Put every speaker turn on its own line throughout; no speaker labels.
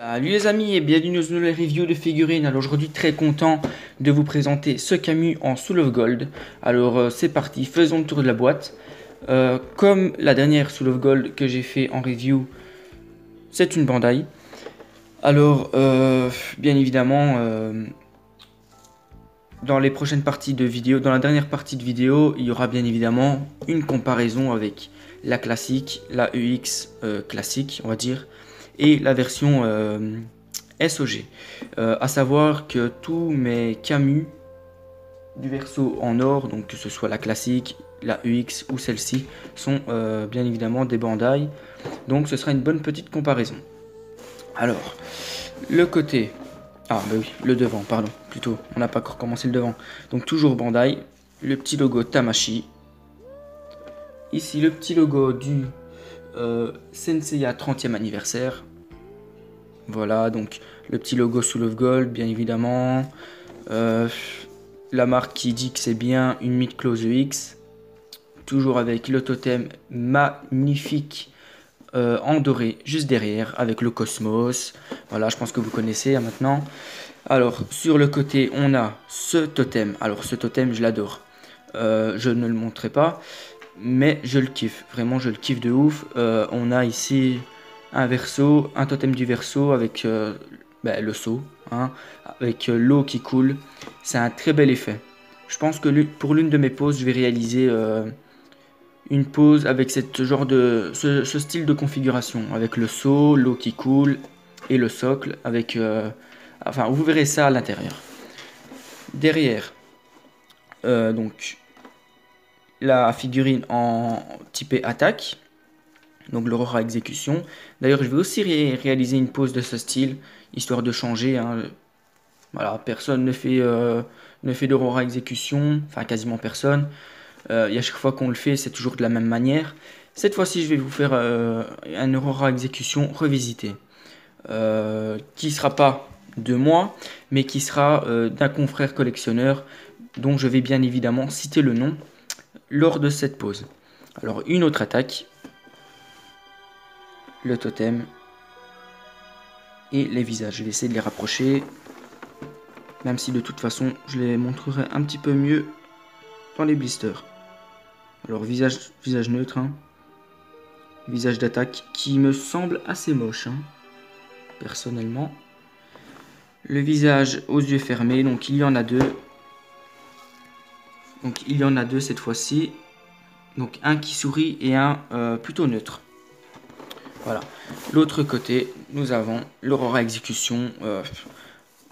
Salut les amis et bienvenue dans une nouvelle review de figurines. Alors aujourd'hui très content de vous présenter ce Camus en Soul of Gold. Alors c'est parti, faisons le tour de la boîte. Comme la dernière Soul of Gold que j'ai fait en review, c'est une Bandai. Alors bien évidemment dans les prochaines parties de vidéo, dans la dernière partie de vidéo, il y aura bien évidemment une comparaison avec la classique, la EX classique on va dire, et la version SOG. À savoir que tous mes Camus du verso en or, donc que ce soit la classique, la UX ou celle-ci, sont bien évidemment des Bandai. Donc ce sera une bonne petite comparaison. Alors, le côté... Ah bah oui, le devant, pardon, plutôt, on n'a pas encore commencé le devant. Donc toujours Bandai, le petit logo Tamashii. Ici le petit logo du Senseiya 30e anniversaire. Voilà, donc le petit logo Soul of Gold, bien évidemment. La marque qui dit que c'est bien une Myth Close EX. Toujours avec le totem magnifique en doré juste derrière, avec le cosmos. Voilà, je pense que vous connaissez maintenant. Alors, sur le côté, on a ce totem. Alors, ce totem, je l'adore. Je ne le montrerai pas, mais je le kiffe. Vraiment, je le kiffe de ouf. On a ici un verso, un totem du verso avec le seau, hein, avec l'eau qui coule. C'est un très bel effet. Je pense que pour l'une de mes poses, je vais réaliser une pose avec ce style de configuration, avec le seau, l'eau qui coule et le socle, avec, enfin, vous verrez ça à l'intérieur. Derrière, donc la figurine en typé attaque, donc l'Aurora exécution. D'ailleurs, je vais aussi réaliser une pose de ce style, histoire de changer. Hein. Voilà, personne ne fait d'Aurora exécution, enfin quasiment personne. Et à chaque fois qu'on le fait, c'est toujours de la même manière. Cette fois-ci, je vais vous faire un Aurora exécution revisité, qui sera pas de moi, mais qui sera d'un confrère collectionneur, dont je vais bien évidemment citer le nom lors de cette pause. Alors, une autre attaque, le totem et les visages. Je vais essayer de les rapprocher, même si de toute façon, je les montrerai un petit peu mieux dans les blisters. Alors, visage neutre, hein. Visage d'attaque qui me semble assez moche, hein, personnellement. Le visage aux yeux fermés, donc il y en a deux. Donc il y en a deux cette fois-ci. Donc un qui sourit et un plutôt neutre. Voilà. L'autre côté, nous avons l'Aurora exécution,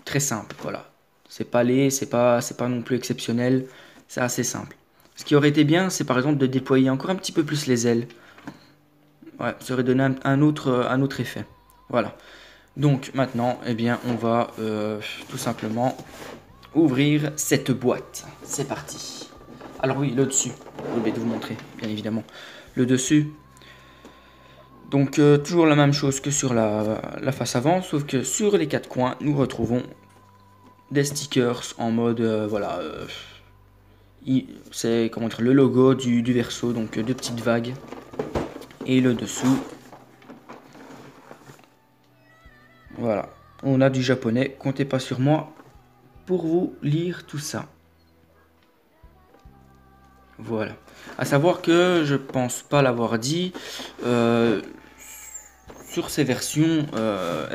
très simple. Voilà. C'est pas laid, c'est pas non plus exceptionnel. C'est assez simple. Ce qui aurait été bien, c'est par exemple de déployer encore un petit peu plus les ailes. Ouais, ça aurait donné un autre effet. Voilà. Donc maintenant, eh bien, on va tout simplement ouvrir cette boîte. C'est parti. Alors oui, le dessus. Je vais vous montrer, bien évidemment. Le dessus. Donc toujours la même chose que sur la face avant, sauf que sur les quatre coins, nous retrouvons des stickers en mode, voilà, c'est comment dire, le logo du verso, donc deux petites vagues. Et le dessous, voilà, on a du japonais, comptez pas sur moi pour vous lire tout ça. Voilà. À savoir que je pense pas l'avoir dit, sur ces versions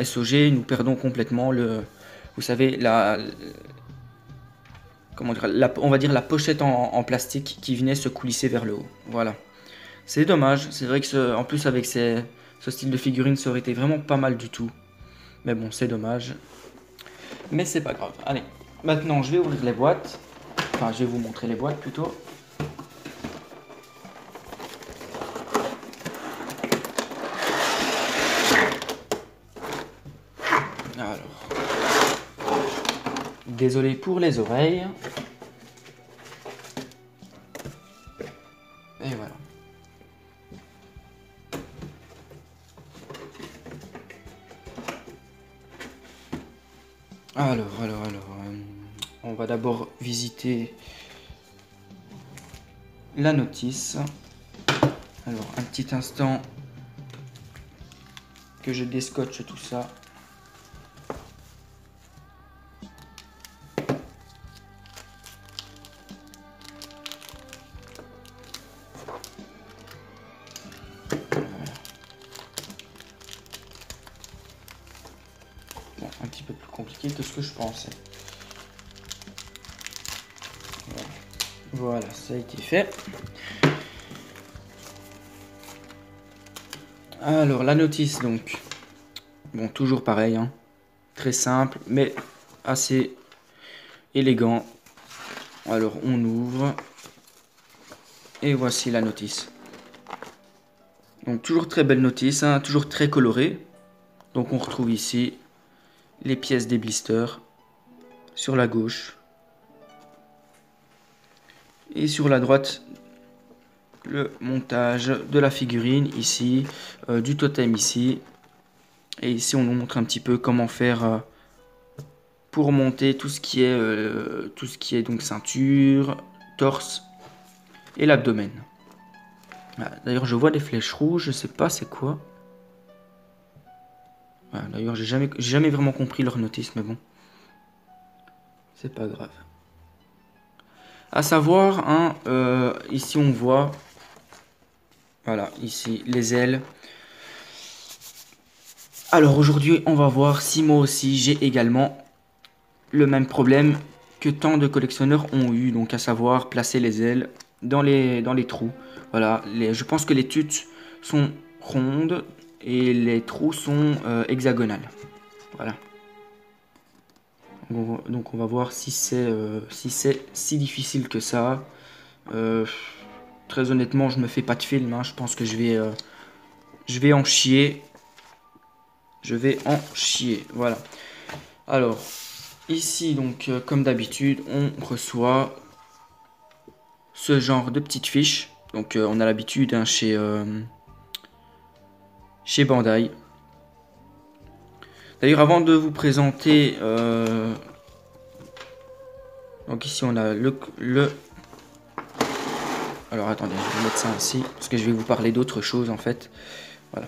SOG, nous perdons complètement vous savez, comment dire, on va dire la pochette en plastique qui venait se coulisser vers le haut. Voilà. C'est dommage. C'est vrai que en plus avec ce style de figurine, ça aurait été vraiment pas mal du tout. Mais bon, c'est dommage. Mais c'est pas grave. Allez, maintenant je vais ouvrir les boîtes. Enfin, je vais vous montrer les boîtes plutôt. Alors, désolé pour les oreilles. Et voilà. Alors, on va d'abord visiter la notice. Alors, un petit instant que je déscotche tout ça. compliqué que ce que je pensais. Voilà, ça a été fait. Alors, la notice, donc. Bon, toujours pareil, hein. Très simple, mais assez élégant. Alors, on ouvre. Et voici la notice. Donc, toujours très belle notice, hein, toujours très colorée. Donc, on retrouve ici les pièces des blisters sur la gauche. Et sur la droite, le montage de la figurine ici, du totem ici. Et ici, on nous montre un petit peu comment faire pour monter tout ce qui est donc ceinture, torse et l'abdomen. Voilà. D'ailleurs, je vois des flèches rouges, je sais pas c'est quoi. Voilà. D'ailleurs, j'ai jamais vraiment compris leur notice, mais bon, c'est pas grave. À savoir, hein, ici on voit, voilà, ici les ailes. Alors aujourd'hui, on va voir si moi aussi j'ai également le même problème que tant de collectionneurs ont eu, donc à savoir placer les ailes dans les trous. Voilà, je pense que les tutes sont rondes et les trous sont hexagonales. Voilà. Donc on va voir si c'est si difficile que ça. Très honnêtement, je me fais pas de film, hein. Je pense que je vais en chier. Je vais en chier. Voilà. Alors, ici, donc, comme d'habitude, on reçoit ce genre de petites fiches. Donc, on a l'habitude, hein, chez Bandai. D'ailleurs, avant de vous présenter... donc ici, on a le... Alors, attendez, je vais mettre ça ici, parce que je vais vous parler d'autre chose, en fait. Voilà.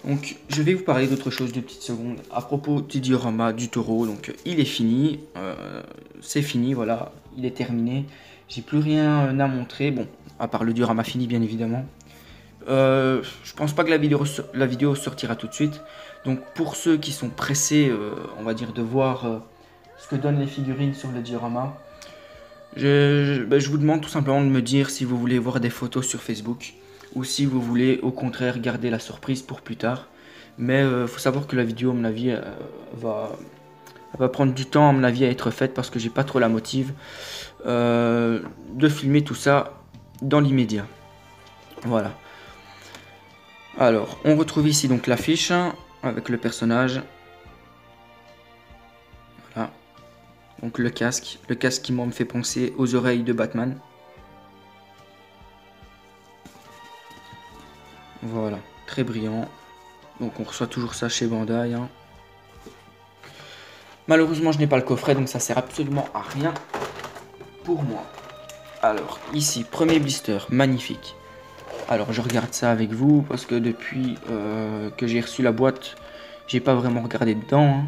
Donc, je vais vous parler d'autre chose, 2 petites secondes, à propos du diorama du taureau. Donc, il est fini, c'est fini, voilà, il est terminé. J'ai plus rien à montrer, bon, à part le diorama fini, bien évidemment. Je pense pas que la vidéo sortira tout de suite. Donc, pour ceux qui sont pressés, on va dire, de voir ce que donnent les figurines sur le diorama, je vous demande tout simplement de me dire si vous voulez voir des photos sur Facebook ou si vous voulez au contraire garder la surprise pour plus tard. Mais faut savoir que la vidéo, à mon avis, va prendre du temps à mon avis à être faite parce que j'ai pas trop la motive de filmer tout ça dans l'immédiat. Voilà. Alors, on retrouve ici donc l'affiche avec le personnage. Voilà. Donc le casque qui moi me fait penser aux oreilles de Batman. Voilà, très brillant. Donc on reçoit toujours ça chez Bandai, hein. Malheureusement je n'ai pas le coffret, donc ça sert absolument à rien pour moi. Alors ici, premier blister, magnifique. Alors je regarde ça avec vous parce que depuis que j'ai reçu la boîte, j'ai pas vraiment regardé dedans, hein.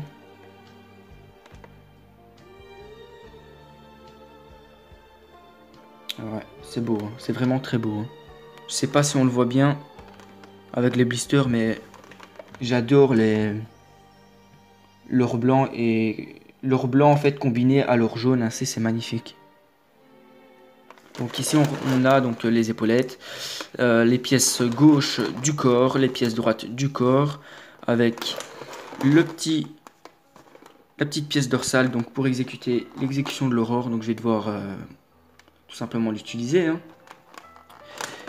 Ouais, c'est beau, hein. C'est vraiment très beau, hein. Je sais pas si on le voit bien avec les blisters, mais j'adore leur blanc en fait combiné à leur jaune, hein. C'est magnifique. Donc ici on a donc les épaulettes, les pièces gauche du corps, les pièces droites du corps, avec la petite pièce dorsale donc pour exécuter l'exécution de l'aurore. Donc je vais devoir tout simplement l'utiliser, hein.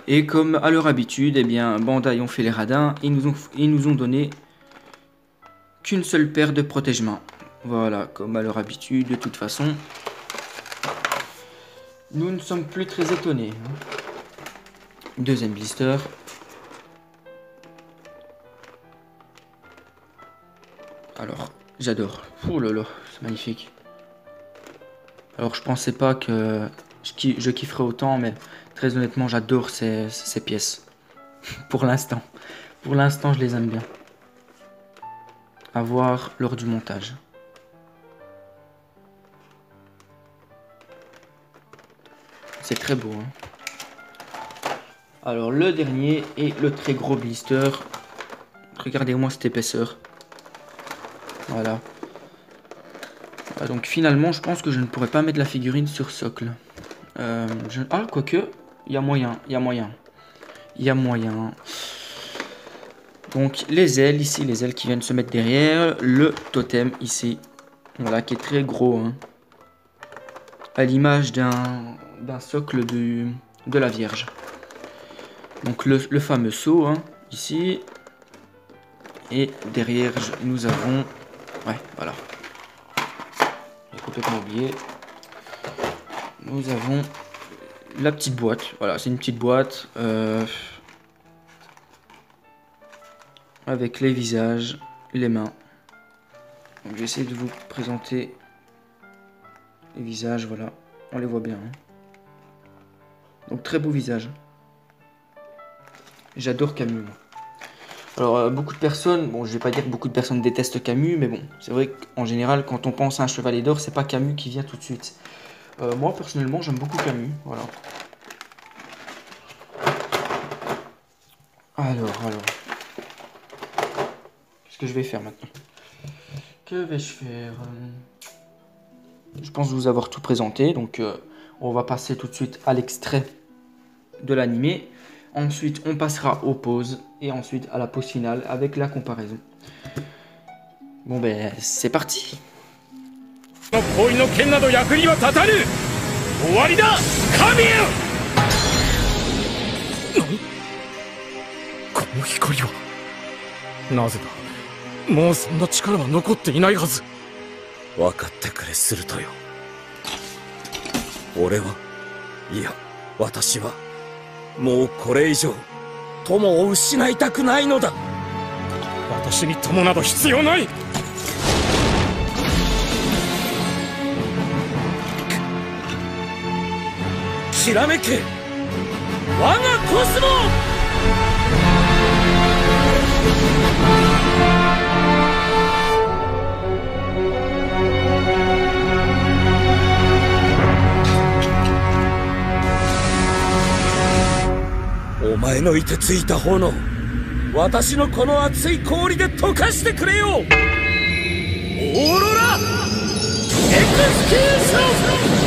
Et comme à leur habitude, eh bien Bandai ont fait les radins et ils nous ont donné qu'une seule paire de protège-mains. Voilà, comme à leur habitude, de toute façon. Nous ne sommes plus très étonnés, hein. Deuxième blister. Alors, j'adore. Oh là là, c'est magnifique. Alors, je pensais pas que je kifferais autant, mais très honnêtement, j'adore ces pièces. Pour l'instant. Pour l'instant, je les aime bien. À voir lors du montage. C'est très beau, hein. Alors, le dernier est le très gros blister. Regardez-moi cette épaisseur. Voilà. Donc finalement, je pense que je ne pourrais pas mettre la figurine sur socle. Ah, quoique, il y a moyen, il y a moyen. Il y a moyen. Donc les ailes ici, les ailes qui viennent se mettre derrière. Le totem ici, voilà, qui est très gros. Hein, à l'image d'un socle de la Vierge. Donc le fameux sceau, hein, ici. Et derrière, nous avons... Ouais, voilà. J'ai complètement oublié. Nous avons la petite boîte. Voilà, c'est une petite boîte. Avec les visages, les mains. Donc j'essaie de vous présenter les visages, voilà. On les voit bien. Hein. Donc très beau visage. J'adore Camus, moi. Alors beaucoup de personnes, bon je vais pas dire que beaucoup de personnes détestent Camus, mais bon, c'est vrai qu'en général quand on pense à un chevalier d'or, c'est pas Camus qui vient tout de suite. Moi personnellement j'aime beaucoup Camus, voilà. Alors, qu'est-ce que je vais faire maintenant? Que vais-je faire? Je pense vous avoir tout présenté, donc on va passer tout de suite à l'extrait de l'animé. Ensuite, on passera aux pauses et ensuite à la pause finale avec la comparaison. Bon ben, c'est parti.
«もうこれ以上友を失いたくないのだ。私に友など必要ない。きらめけ我がコスモ。お前の凍てついた炎、私のこの熱い氷で溶かしてくれよ。オーロラエクスキューション。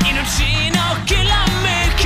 命のきらめき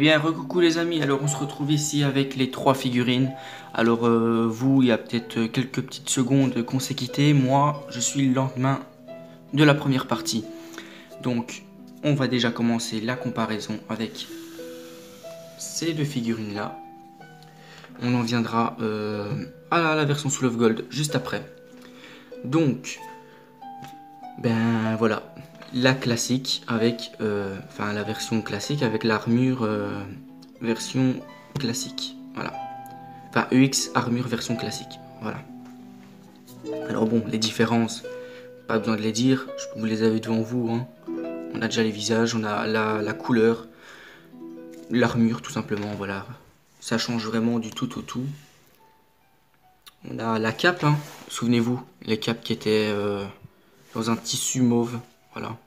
bien, recoucou les amis, alors on se retrouve ici avec les 3 figurines. Alors vous, il y a peut-être quelques petites secondes qu'on s'est quitté. Moi, je suis le lendemain de la première partie. Donc, on va déjà commencer la comparaison avec ces 2 figurines-là. On en viendra à la version Soul of Gold juste après. Donc, ben voilà, la classique avec, enfin la version classique avec l'armure version classique, voilà. Enfin EX armure version classique, voilà. Alors bon, les différences, pas besoin de les dire, vous les avez devant vous, hein. On a déjà les visages, on a la couleur, l'armure tout simplement, voilà. Ça change vraiment du tout au tout. On a la cape, hein. Souvenez-vous, les capes qui étaient dans un tissu mauve, voilà.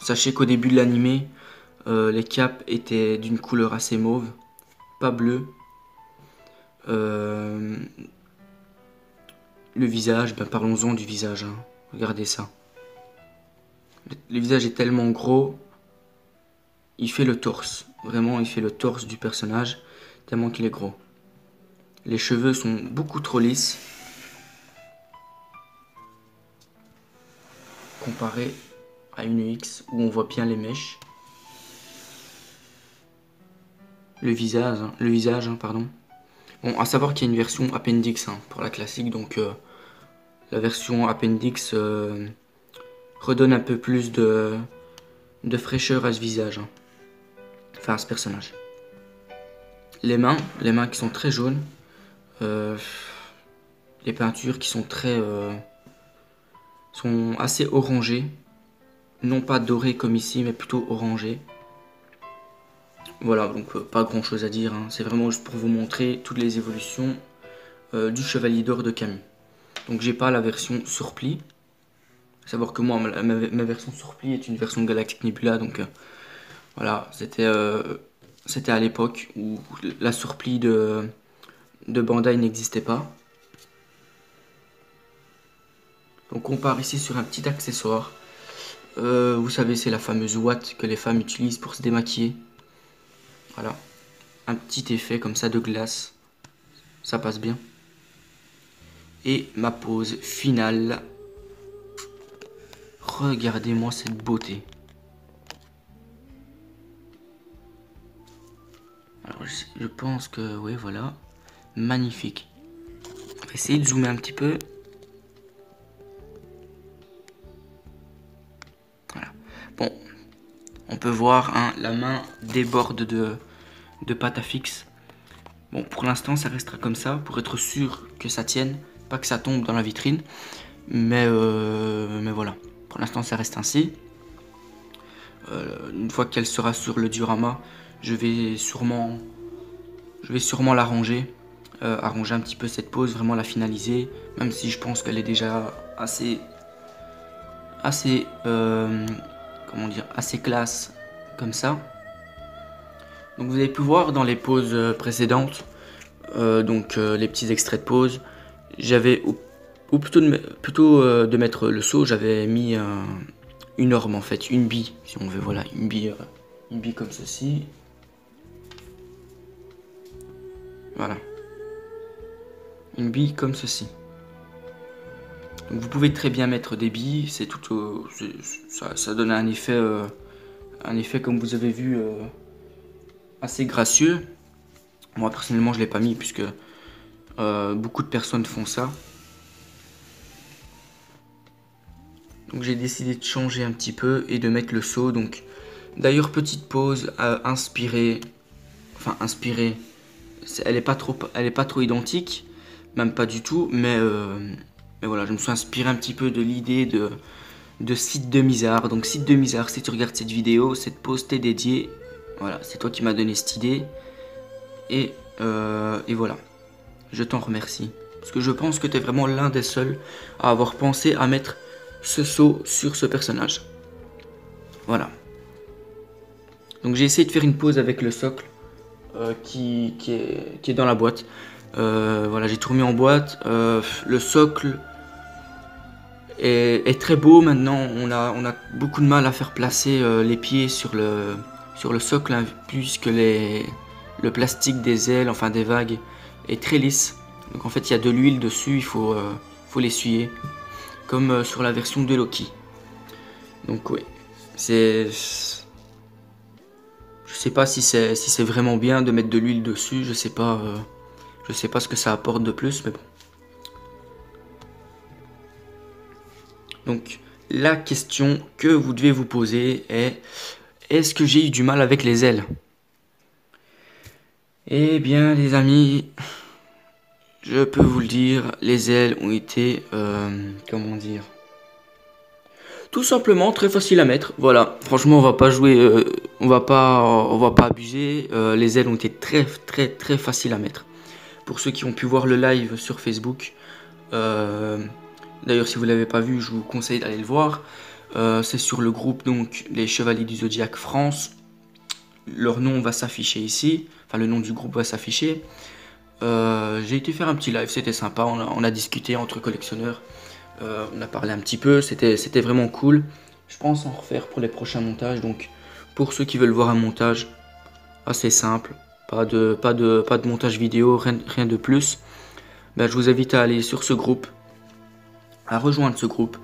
Sachez qu'au début de l'animé, les capes étaient d'une couleur assez mauve, pas bleu. Le visage, ben parlons-en du visage, hein. Regardez ça. Le visage est tellement gros, il fait le torse. Vraiment, il fait le torse du personnage, tellement qu'il est gros. Les cheveux sont beaucoup trop lisses, comparé à une X où on voit bien les mèches. Le visage, hein, pardon. Bon, à savoir qu'il y a une version Appendix, hein, pour la classique, donc la version Appendix redonne un peu plus de fraîcheur à ce visage, hein. Enfin à ce personnage. Les mains qui sont très jaunes, les peintures qui sont sont assez orangées, non pas dorées comme ici, mais plutôt orangées. Voilà, donc pas grand chose à dire, hein. C'est vraiment juste pour vous montrer toutes les évolutions du Chevalier d'Or de Camus. Donc j'ai pas la version surplis. À savoir que moi, ma version surplis est une version Galactic Nebula, donc voilà, c'était à l'époque où la surplis de Bandai n'existait pas. Donc on part ici sur un petit accessoire. Vous savez, c'est la fameuse ouate que les femmes utilisent pour se démaquiller. Voilà, un petit effet comme ça de glace, ça passe bien. Et ma pose finale. Regardez-moi cette beauté. Alors je pense que, oui voilà, magnifique. On va essayer de zoomer un petit peu. Voilà. Bon, on peut voir, hein, la main déborde de pâte à fixe. Bon, pour l'instant, ça restera comme ça, pour être sûr que ça tienne, pas que ça tombe dans la vitrine. Mais voilà, pour l'instant, ça reste ainsi. Une fois qu'elle sera sur le diorama, je vais sûrement l'arranger, arranger un petit peu cette pose, vraiment la finaliser, même si je pense qu'elle est déjà assez comment dire, assez classe comme ça. Donc vous avez pu voir dans les poses précédentes, les petits extraits de pause, j'avais, ou plutôt de mettre le seau, j'avais mis une orme en fait, une bille, si on veut, voilà, une bille comme ceci. Voilà. Une bille comme ceci. Donc vous pouvez très bien mettre des billes, c'est tout, ça donne un effet comme vous avez vu, assez gracieux. Moi personnellement je l'ai pas mis puisque beaucoup de personnes font ça. Donc j'ai décidé de changer un petit peu et de mettre le seau. Donc d'ailleurs, petite pause inspirée, elle est pas trop identique, même pas du tout, mais voilà, je me suis inspiré un petit peu de l'idée de Sid de Mizar. Donc Sid de Mizar, si tu regardes cette vidéo, cette pause t'est dédiée. Voilà, c'est toi qui m'as donné cette idée. Et voilà, je t'en remercie. Parce que je pense que tu es vraiment l'un des seuls à avoir pensé à mettre ce seau sur ce personnage. Voilà. Donc j'ai essayé de faire une pause avec le socle qui est dans la boîte. Voilà, j'ai tout remis en boîte. Le socle est très beau. Maintenant, on a beaucoup de mal à faire placer les pieds sur sur le socle, hein, puisque le plastique des ailes, enfin des vagues, est très lisse. Donc en fait il y a de l'huile dessus, il faut l'essuyer, comme sur la version de Loki. Donc oui, je sais pas si c'est vraiment bien de mettre de l'huile dessus, je sais pas ce que ça apporte de plus, mais bon. Donc la question que vous devez vous poser est: est-ce que j'ai eu du mal avec les ailes? Eh bien les amis, je peux vous le dire, les ailes ont été, comment dire, tout simplement très facile à mettre. Voilà, franchement on va pas jouer, on va pas abuser. Les ailes ont été très faciles à mettre. Pour ceux qui ont pu voir le live sur Facebook, d'ailleurs si vous l'avez pas vu, je vous conseille d'aller le voir. C'est sur le groupe donc les Chevaliers du Zodiaque France. Leur nom va s'afficher ici, enfin le nom du groupe va s'afficher. J'ai été faire un petit live, c'était sympa, on a discuté entre collectionneurs, on a parlé un petit peu, c'était vraiment cool. Je pense en refaire pour les prochains montages. Donc pour ceux qui veulent voir un montage assez simple, pas de montage vidéo, rien de plus, ben, je vous invite à aller sur ce groupe, à rejoindre ce groupe,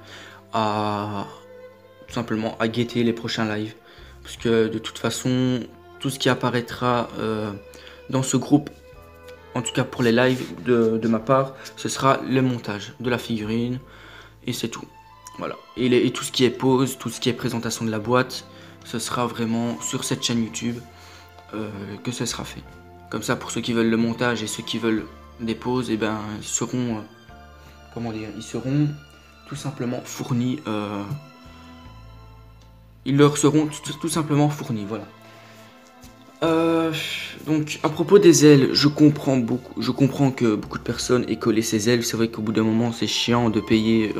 tout simplement à guetter les prochains lives, parce que de toute façon tout ce qui apparaîtra dans ce groupe, en tout cas pour les lives de ma part, ce sera le montage de la figurine et c'est tout. Voilà. Et tout ce qui est pose, tout ce qui est présentation de la boîte, ce sera vraiment sur cette chaîne YouTube que ce sera fait. Comme ça, pour ceux qui veulent le montage et ceux qui veulent des poses, et ben ils seront, comment dire, ils seront tout simplement fournis. Ils leur seront tout simplement fournis. Voilà. Donc à propos des ailes, je comprends que beaucoup de personnes aient collé ces ailes. C'est vrai qu'au bout d'un moment c'est chiant de payer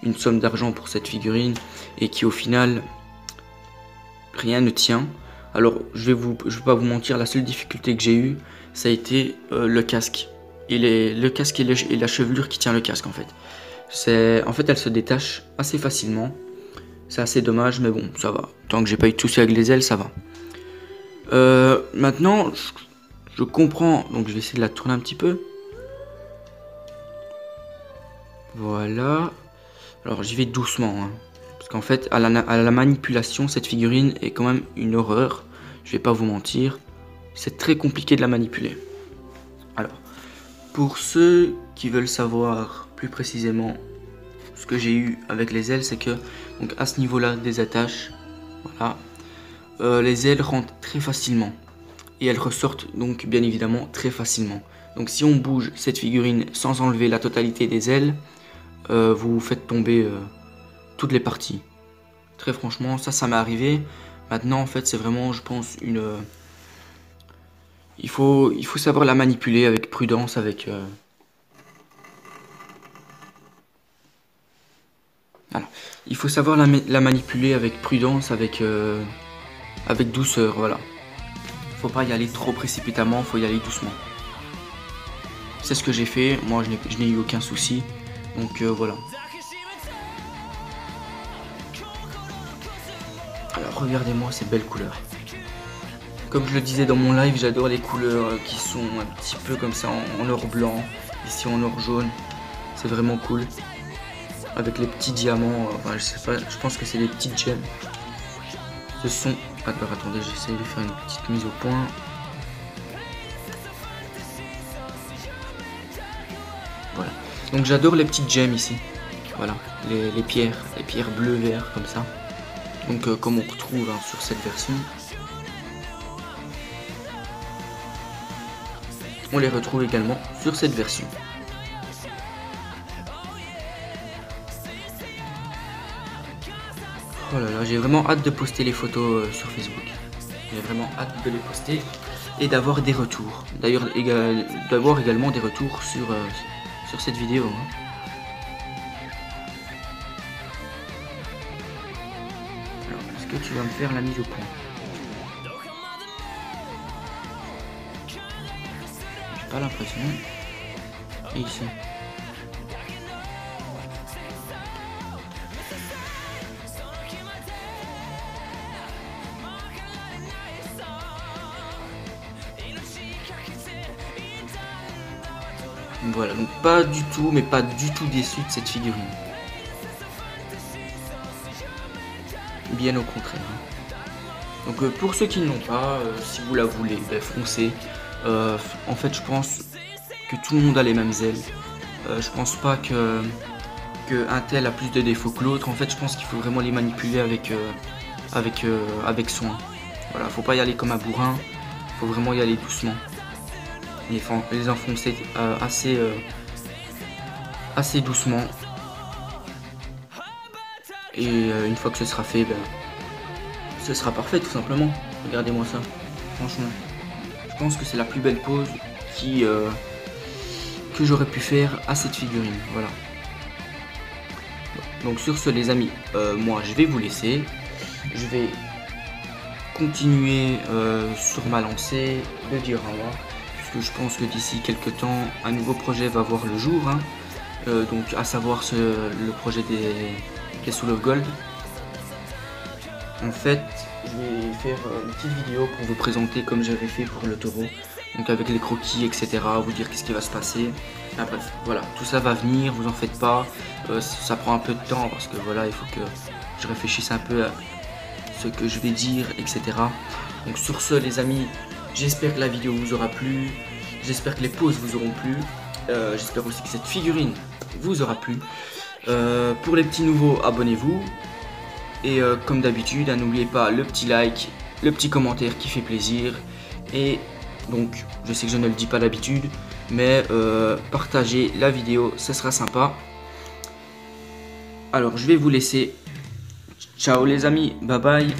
une somme d'argent pour cette figurine et qui au final rien ne tient. Alors je vais pas vous mentir, la seule difficulté que j'ai eue, ça a été le casque. Le casque et la chevelure qui tient le casque en fait. En fait elle se détache assez facilement. C'est assez dommage, mais bon, ça va. Tant que j'ai pas eu de soucis avec les ailes, ça va. Maintenant, je comprends, donc je vais essayer de la tourner un petit peu. Voilà. Alors j'y vais doucement, hein, parce qu'en fait, à la manipulation, cette figurine est quand même une horreur. Je vais pas vous mentir, c'est très compliqué de la manipuler. Alors, pour ceux qui veulent savoir plus précisément ce que j'ai eu avec les ailes, c'est que donc à ce niveau-là des attaches, voilà. Les ailes rentrent très facilement et elles ressortent donc bien évidemment très facilement. Donc si on bouge cette figurine sans enlever la totalité des ailes, vous faites tomber toutes les parties. Très franchement, ça m'est arrivé. Maintenant en fait c'est vraiment, je pense, il faut savoir la manipuler avec prudence, avec voilà. Il faut savoir la manipuler avec prudence, avec douceur, voilà. Faut pas y aller trop précipitamment, faut y aller doucement. C'est ce que j'ai fait, moi je n'ai eu aucun souci, donc voilà. Alors regardez-moi ces belles couleurs. Comme je le disais dans mon live, j'adore les couleurs qui sont un petit peu comme ça en or blanc, ici en or jaune. C'est vraiment cool. Avec les petits diamants, enfin, je sais pas, je pense que c'est des petites gemmes. Ce sont... Alors attendez, j'essaie de faire une petite mise au point. Voilà. Donc j'adore les petites gemmes ici. Voilà, les pierres bleues, vert comme ça. Donc comme on retrouve hein, sur cette version. On les retrouve également sur cette version. Oh là là, j'ai vraiment hâte de poster les photos sur Facebook. J'ai vraiment hâte de les poster et d'avoir des retours. D'ailleurs, d'avoir également des retours sur cette vidéo. Hein. Alors, est-ce que tu vas me faire la mise au point? J'ai pas l'impression. Et ici. Voilà, donc pas du tout, mais pas du tout déçu de cette figurine. Bien au contraire. Donc pour ceux qui ne l'ont pas, si vous la voulez, ben, foncez. En fait, je pense que tout le monde a les mêmes ailes. Je pense pas que un tel a plus de défauts que l'autre. En fait, je pense qu'il faut vraiment les manipuler avec soin. Voilà, faut pas y aller comme un bourrin. Faut vraiment y aller doucement. Les enfoncer assez doucement. Et une fois que ce sera fait, ben, ce sera parfait tout simplement. Regardez-moi ça, franchement. Je pense que c'est la plus belle pose que j'aurais pu faire à cette figurine. Voilà. Donc sur ce les amis, moi je vais vous laisser. Je vais continuer sur ma lancée de diorama. Puisque je pense que d'ici quelques temps, un nouveau projet va voir le jour. Hein. Donc à savoir le projet des Soul of Gold. En fait, je vais faire une petite vidéo pour vous présenter comme j'avais fait pour le taureau. Donc avec les croquis, etc. Vous dire qu'est-ce qui va se passer. Ah, bref, voilà, tout ça va venir, vous en faites pas. Ça prend un peu de temps parce que voilà, il faut que je réfléchisse un peu à ce que je vais dire, etc. Donc sur ce les amis, j'espère que la vidéo vous aura plu. J'espère que les poses vous auront plu. J'espère aussi que cette figurine vous aura plu. Pour les petits nouveaux, abonnez-vous. Et comme d'habitude, n'oubliez pas le petit like, le petit commentaire qui fait plaisir. Et donc, je sais que je ne le dis pas d'habitude, mais partagez la vidéo, ce sera sympa. Alors, je vais vous laisser. Ciao les amis, bye bye.